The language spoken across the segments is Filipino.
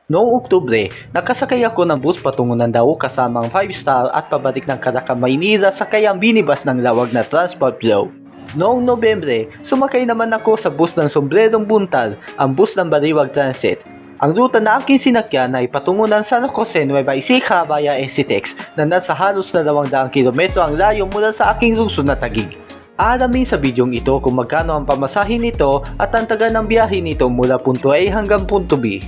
Noong Oktubre, nakasakay ako ng bus patungo ng Dao kasamang 5-star at pabalik ng Tarlac, Maynila sa kayang binibas ng lawag na transport flow. Noong Nobyembre, sumakay naman ako sa bus ng sombrerong buntal, ang bus ng Baliwag Transit. Ang ruta na aking sinakyan ay patungo ng San Jose, Nueva Ecija via SCTEX na nasa halos 200 kilometro ang layo mula sa aking lungsod na Taguig. Aalamin sa bidyong ito kung magkano ang pamasahe nito at ang tagal ng biyahe nito mula punto A hanggang punto B.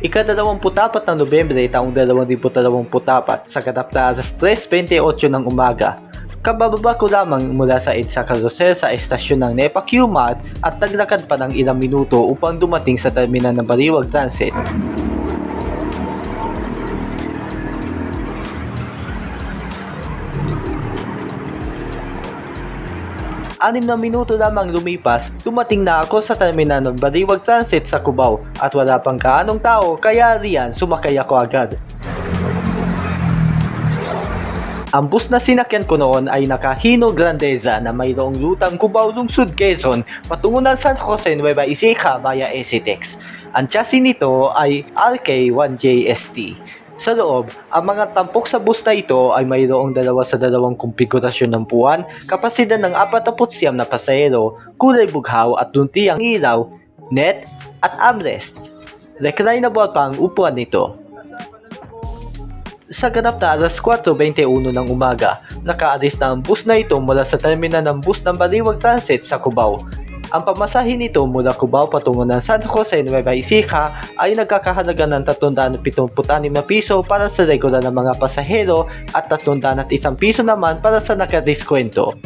Ika-24 ng Nobyembre taong 2024 sa ganap na alas 3:28 ng umaga. Kabababa ko lamang mula sa EDSA Carosel sa estasyon ng NEPA QMAT at naglakad pa ng ilang minuto upang dumating sa terminal ng Baliwag Transit. Anim na minuto lamang lumipas, dumating na ako sa terminal ng Baliwag Transit sa Cubao at wala pang kaanong tao kaya riyan sumakay ako agad. Ang bus na sinakyan ko noon ay naka-Hino Grandeza na mayroong rutang Cubao, Lungsod Quezon patungo ng San Jose, Nueva Ecija via SCTEX. Ang chassis nito ay RK1JST. Sa loob, ang mga tampok sa bus na ito ay mayroong 2 sa 2 konfigurasyon ng puwan, kapasidad ng 49 na pasahero, kulay bughaw at luntiang ilaw, net at armrest. Reclinable pa ang upuan nito. Sa ganap na alas 4:21 ng umaga, nakaalis na ang bus na ito mula sa terminal ng bus ng Baliwag Transit sa Cubao. Ang pamasahe nito mula Cubao patungo ng San Jose, Nueva Ecija ay nagkakahalaga ng 376 na piso para sa regular na mga pasahero at 301 piso naman para sa nakadiskwento.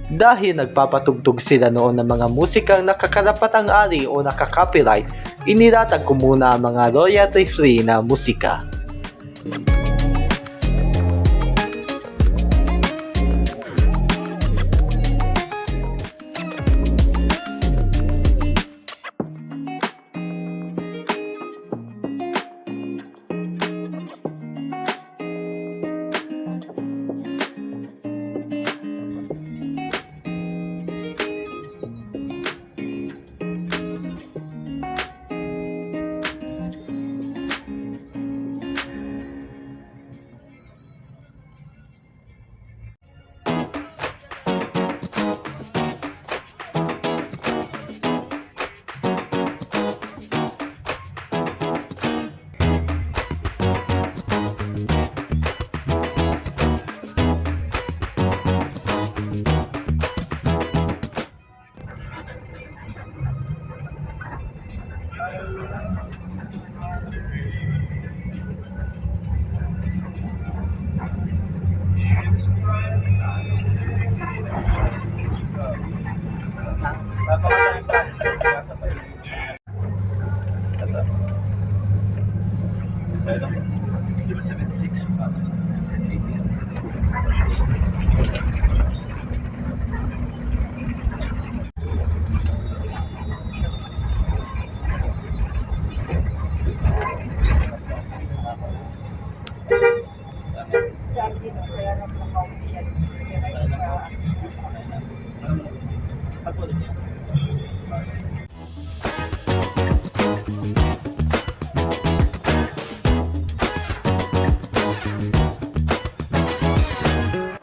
Dahil nagpapatugtog sila noon ng mga musikang nakakarapatang ari o nakaka-copyright, inilatag ko muna ang mga royalty-free na musika.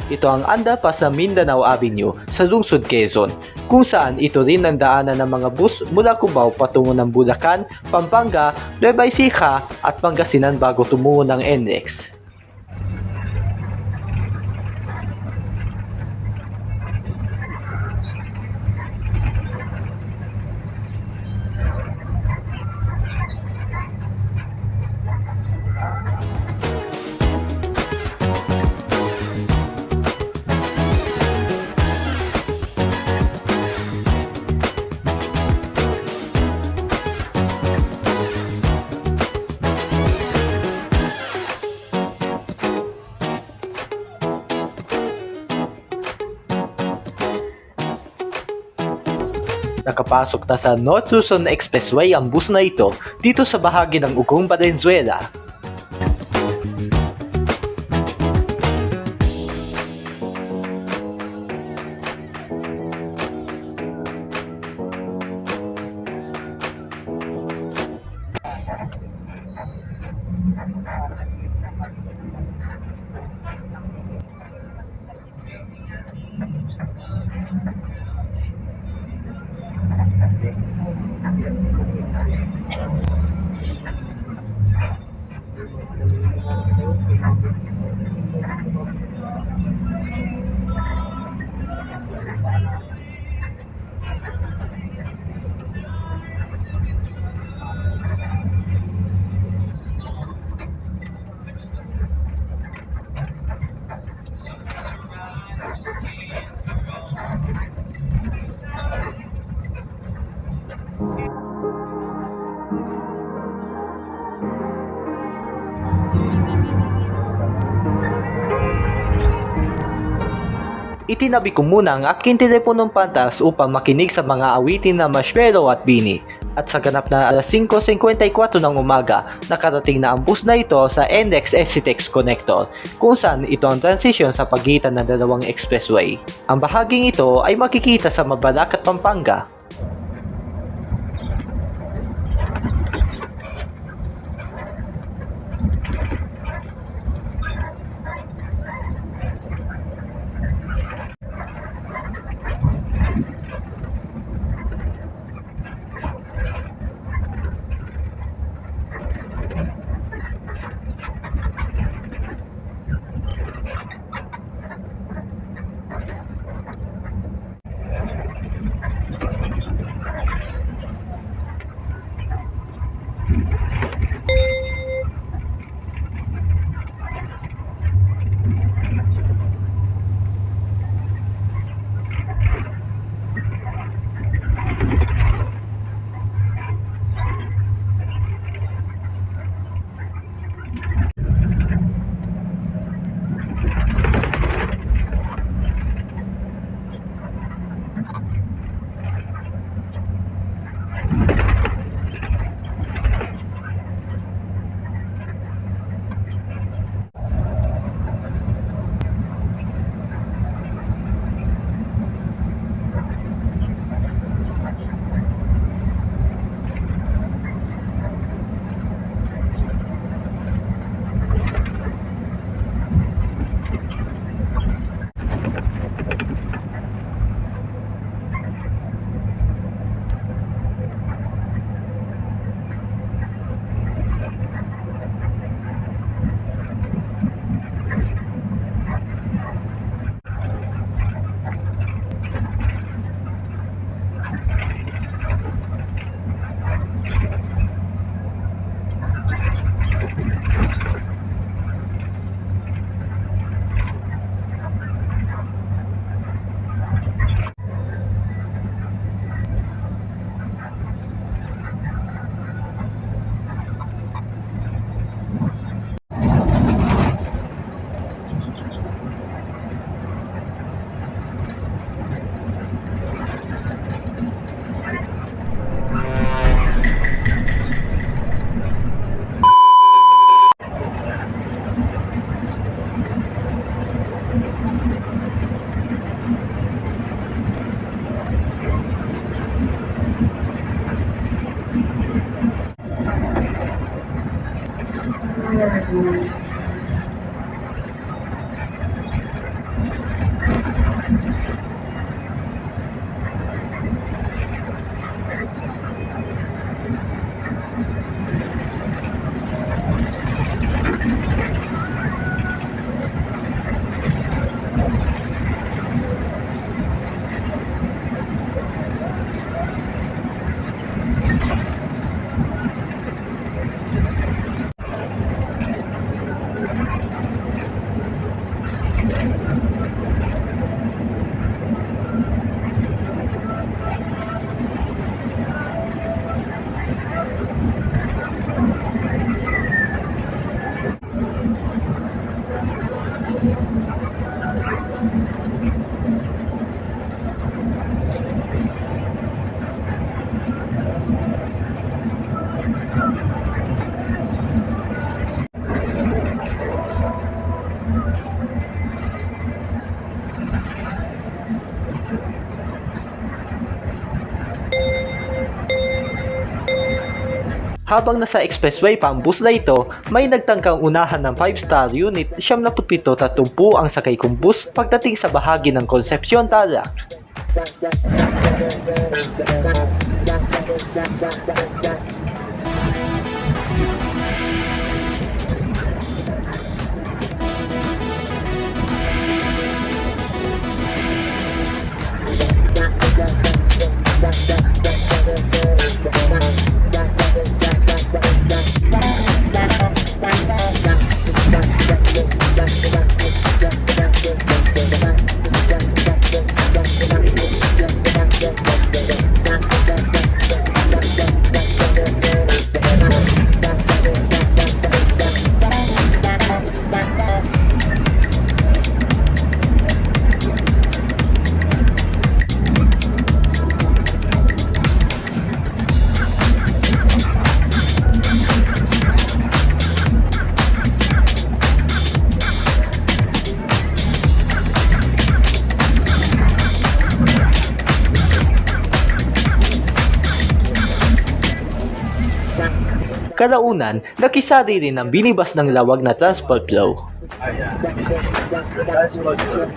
Ito ang underpass sa Mindanao Avenue sa Lungsod Quezon, kung saan ito rin ang daanan ng mga bus mula Cubao patungo ng Bulacan, Pampanga, Nueva Ecija at Pangasinan bago tumungo ng NLEX. Nakapasok na sa North Luzon Expressway ang bus na ito dito sa bahagi ng Ugong Valenzuela. Itinabi ko muna ang aking teleponong pantas upang makinig sa mga awitin na Marshmallow at Bini. At sa ganap na alas 5:54 ng umaga, nakarating na ang bus na ito sa NX SCTEX Connector, kung saan ito ang transition sa pagitan ng dalawang expressway. Ang bahaging ito ay makikita sa Mabalac at Pampanga. Habang nasa expressway pa ang bus na ito, may nagtangkang unahan ng 5-star unit 77-30 ang sakay kong bus pagdating sa bahagi ng Concepcion, Tarlac. kalaunan, nakisari rin ang binibas ng lawag na transport flow. Transport flow.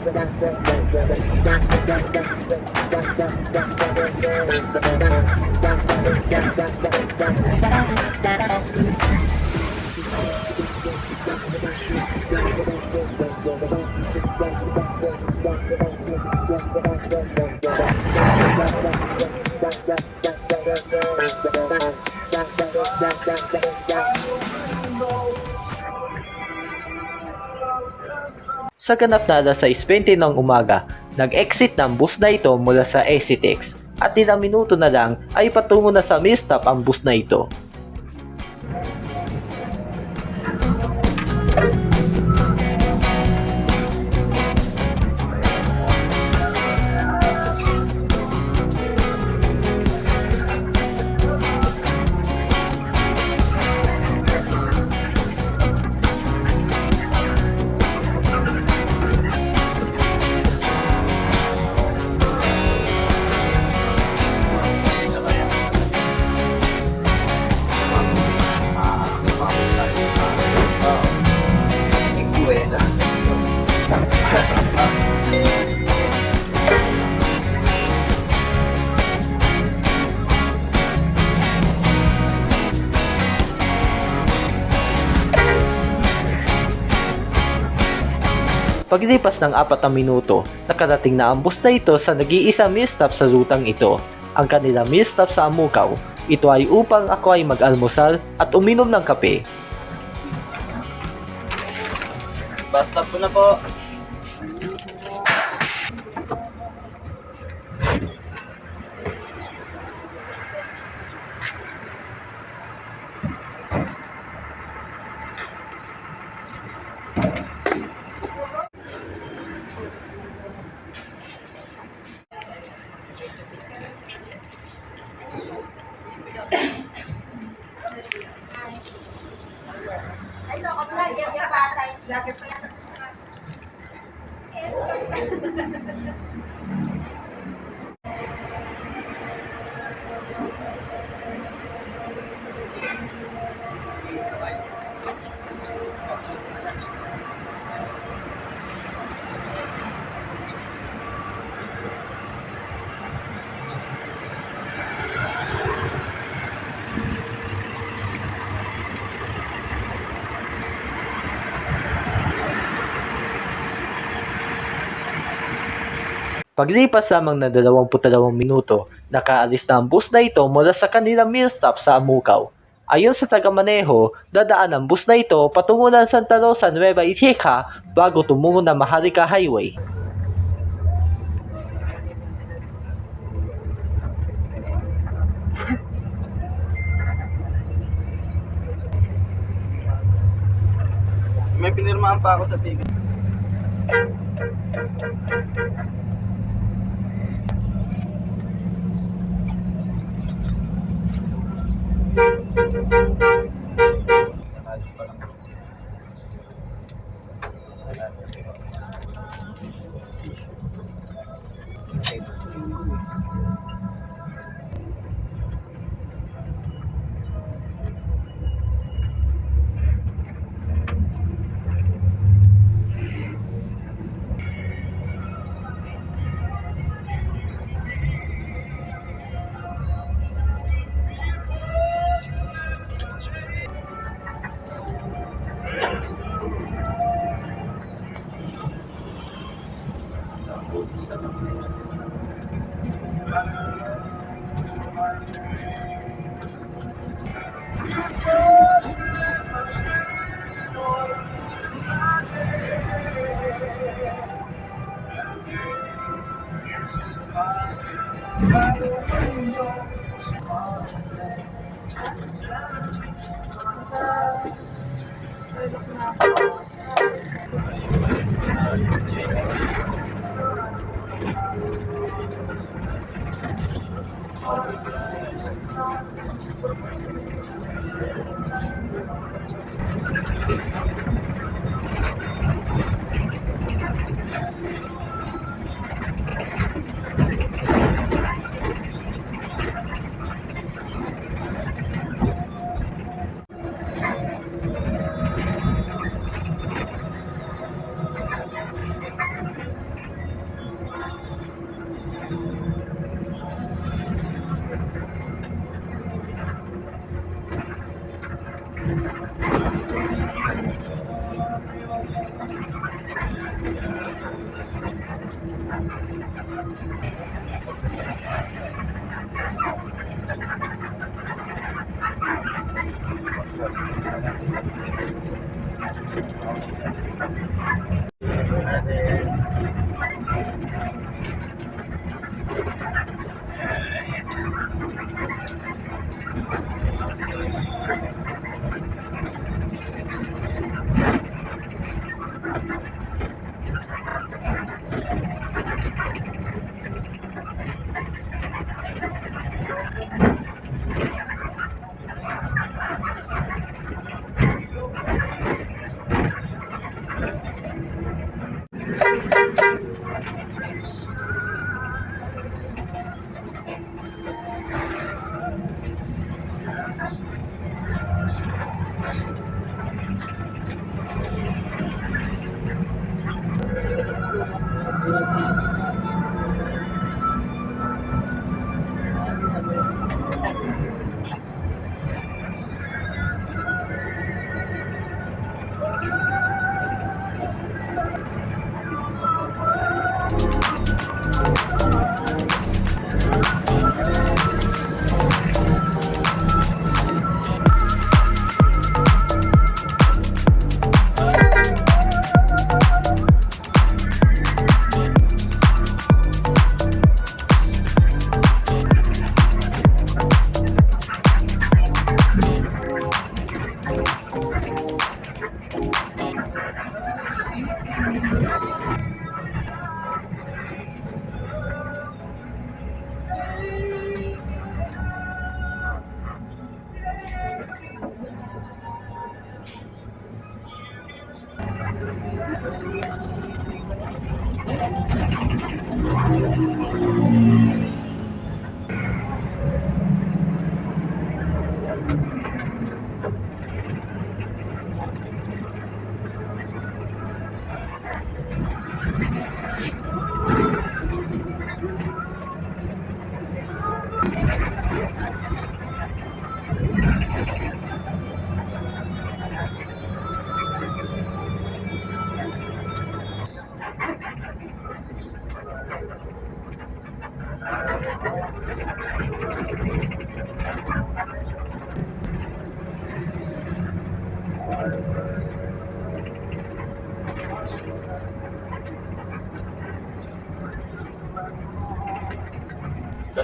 Sa ganap na alas 6:20 ng umaga, nag-exit ng bus na ito mula sa SCTEX at ilang minuto na lang ay patungo na sa main stop ang bus na ito. Paglipas ng 4 na minuto, nakarating na ang bus na ito sa nag-iisang main stop sa rutang ito, ang kanilang main stop sa Amukaw. Ito ay upang ako ay mag-almusal at uminom ng kape. Bus stop ko na po. Paglipas lamang na 22 minuto, nakaalis na ang bus na ito mula sa kanilang main stop sa Amukaw. Ayon sa tagamaneho, dadaan ang bus na ito patungo ng Santa Rosa, Nueva Ecija bago tumungo ng Maharlika Highway. May pinirmahan pa ako sa ticket. Ito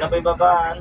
na po yung babaan.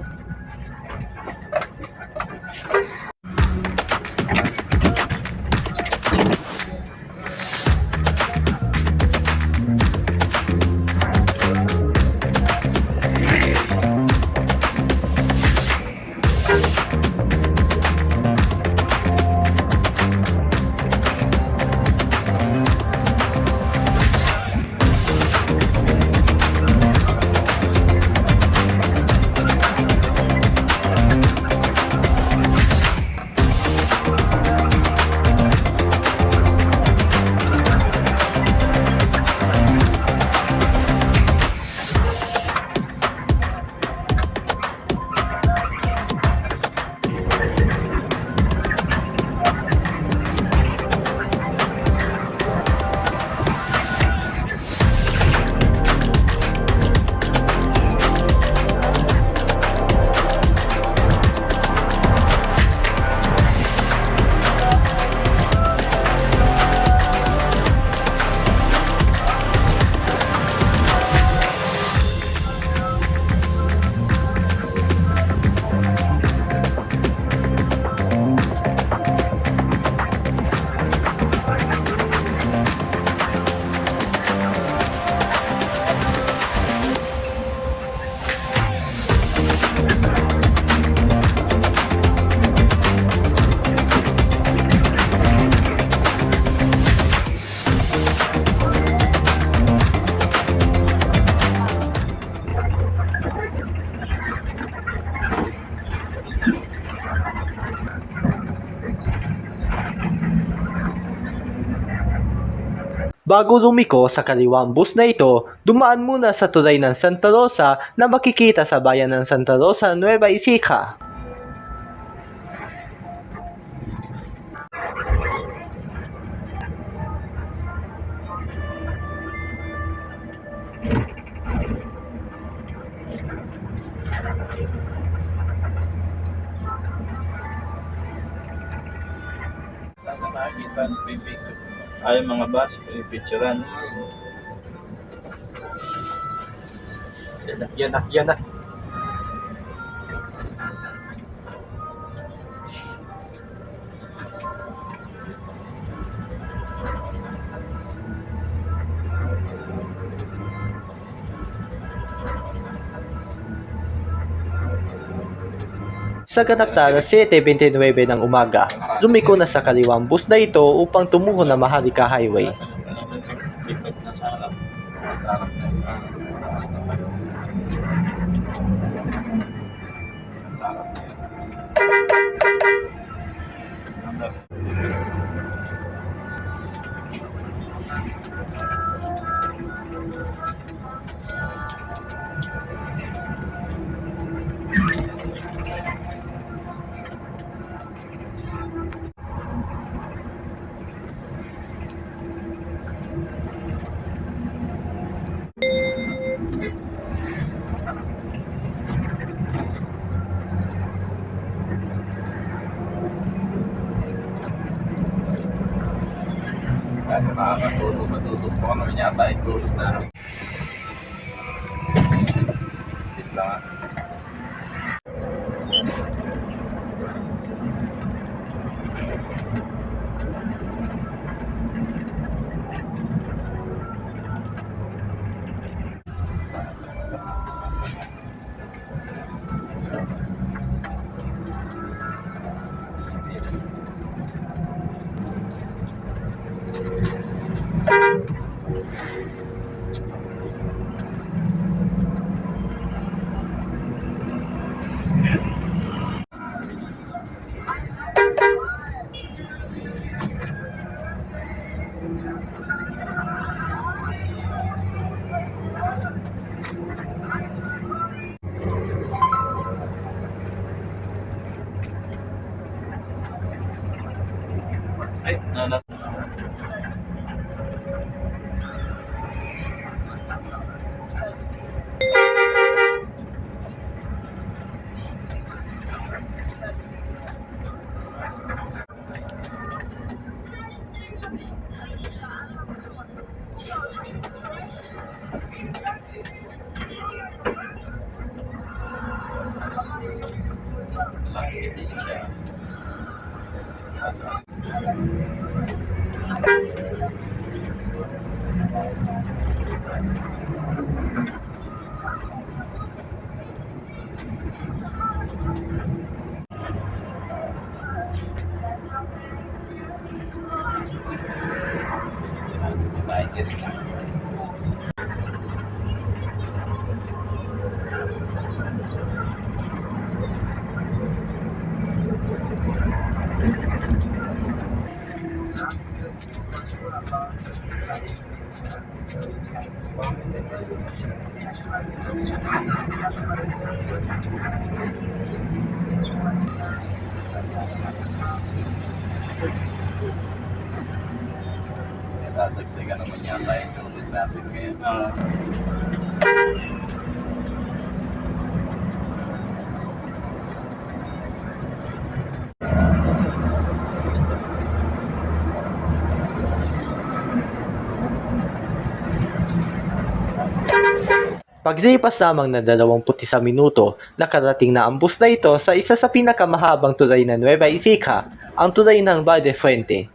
Bago lumiko sa kaliwang bus na ito, dumaan muna sa tulay ng Santa Rosa na makikita sa bayan ng Santa Rosa, Nueva Ecija. Ay, mga bus, picturean. Yan na. Sa ganap na alas 7:29 ng umaga, lumiko na sa kaliwang bus na ito upang tumungo na Maaari Highway. Kasi matutog po kami yata itulog na. Bis lang. Ay, nanas. Tatagdagan naman yata yung tulog natin ngayon. Paglipas lamang na 21 minuto, nakarating na ang bus na ito sa isa sa pinakamahabang tulay ng Nueva Ecija, ang tulay ng Valle Fuente.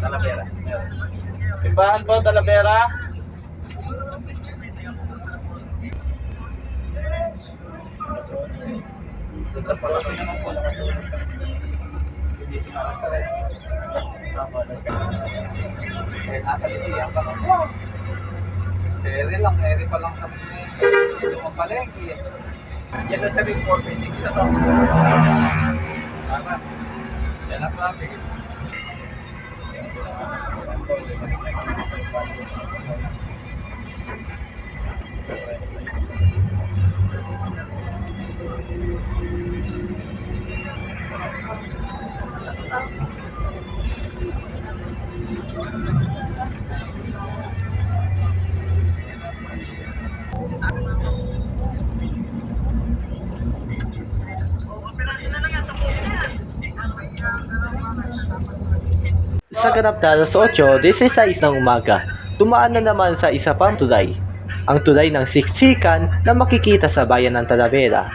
Talavera. Timbahan po, Talavera. Eri pa lang sa palengke. Yan na sa ring 46 na to. Tama. Yan ang traffic. Sa ganap na alas 8:16 ng umaga, tumaan na naman sa isa pang tulay, ang tulay ng siksikan na makikita sa bayan ng Talavera.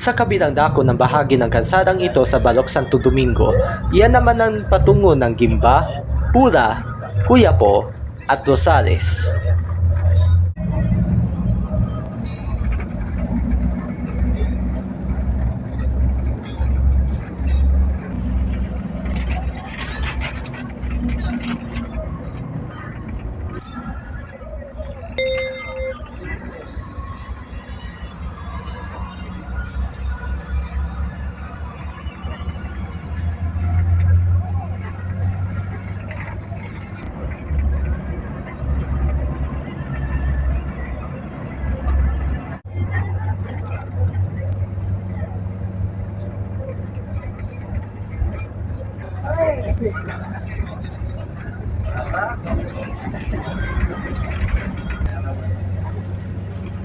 Sa kabilang dako ng bahagi ng kalsadang ito sa Balok Santo Domingo, iyan naman ang patungo ng Gimba, Pura, Cuyapo, at Rosales.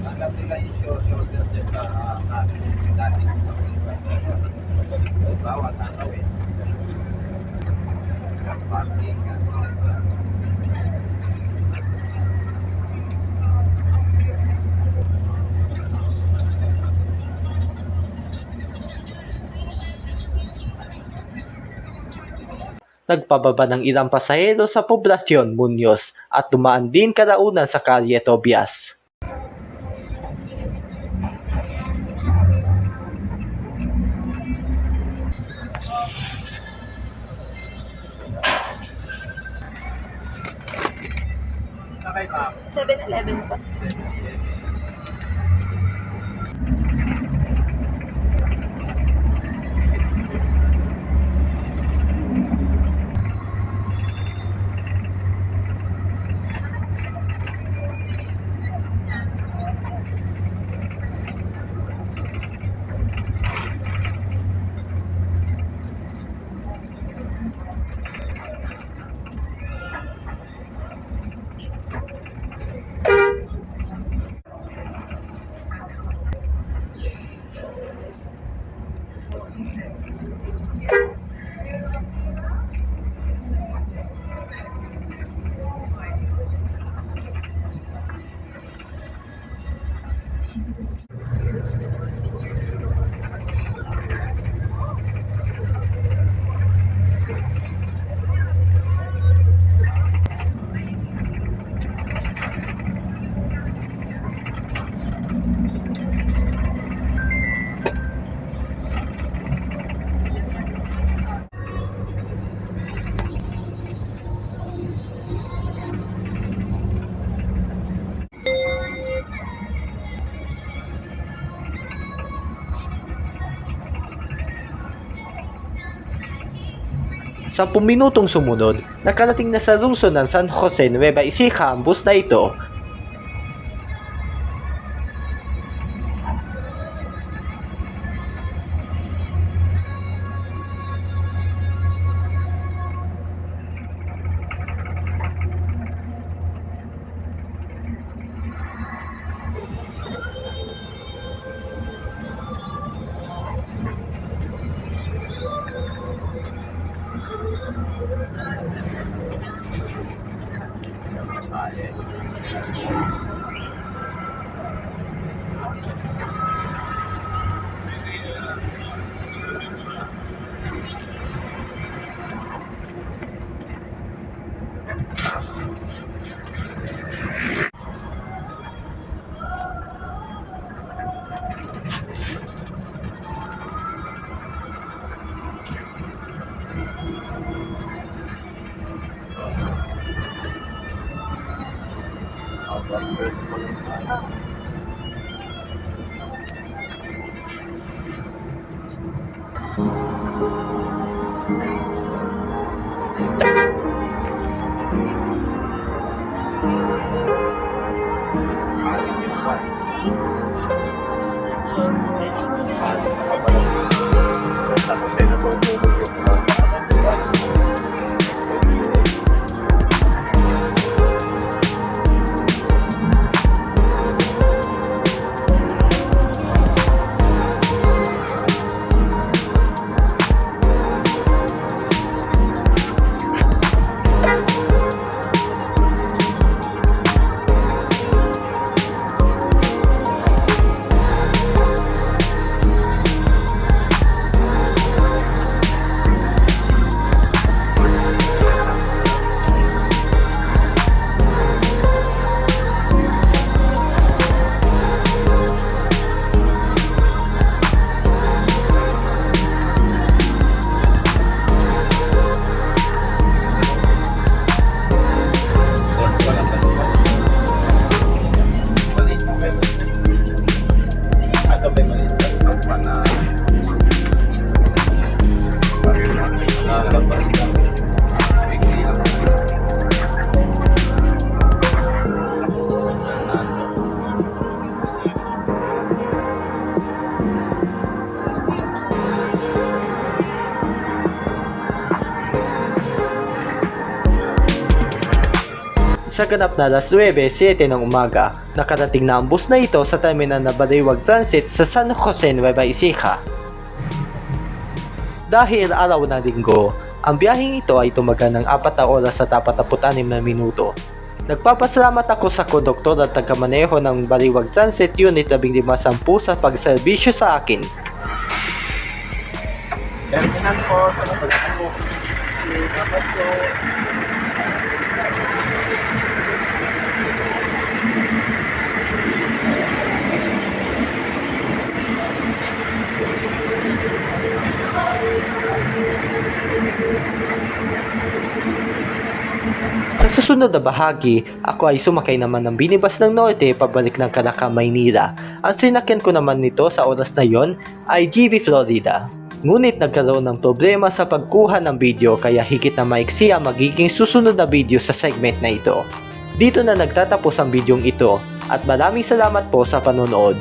Hanggang nila i-shoulder dyan sa natin. Dati bawat tanawin. Parking. Nagpababa ng ilang pasahero sa Poblacion Muñoz at dumaan din kalaunan sa Kalye Tobias. Sakay pa. 7-Eleven po. Sa minutong sumunod, nakarating na sa lungsod ng San Jose, Nueva Ecija ang bus na ito. Sa ganap na alas 9:07 ng umaga, nakarating na ang bus na ito sa terminal na Baliwag Transit sa San Jose, Nueva Ecija. Dahil araw ng linggo, ang biyaheng ito ay tumagal ng 4 oras at 46 na minuto. Nagpapasalamat ako sa konduktor at tagamaneho ng Baliwag Transit Unit 1510 sa pagserbisyo sa akin. Terminal po, sa Pamppublikong Transporta-show. Sa susunod na bahagi, ako ay sumakay naman ng binibas ng norte pabalik ng Tarlac, Maynila. Ang sinakyan ko naman nito sa oras na yon ay GB Florida. Ngunit nagkaroon ng problema sa pagkuha ng video kaya higit na maiksi ang magiging susunod na video sa segment na ito. Dito na nagtatapos ang bidyong ito at maraming salamat po sa panonood.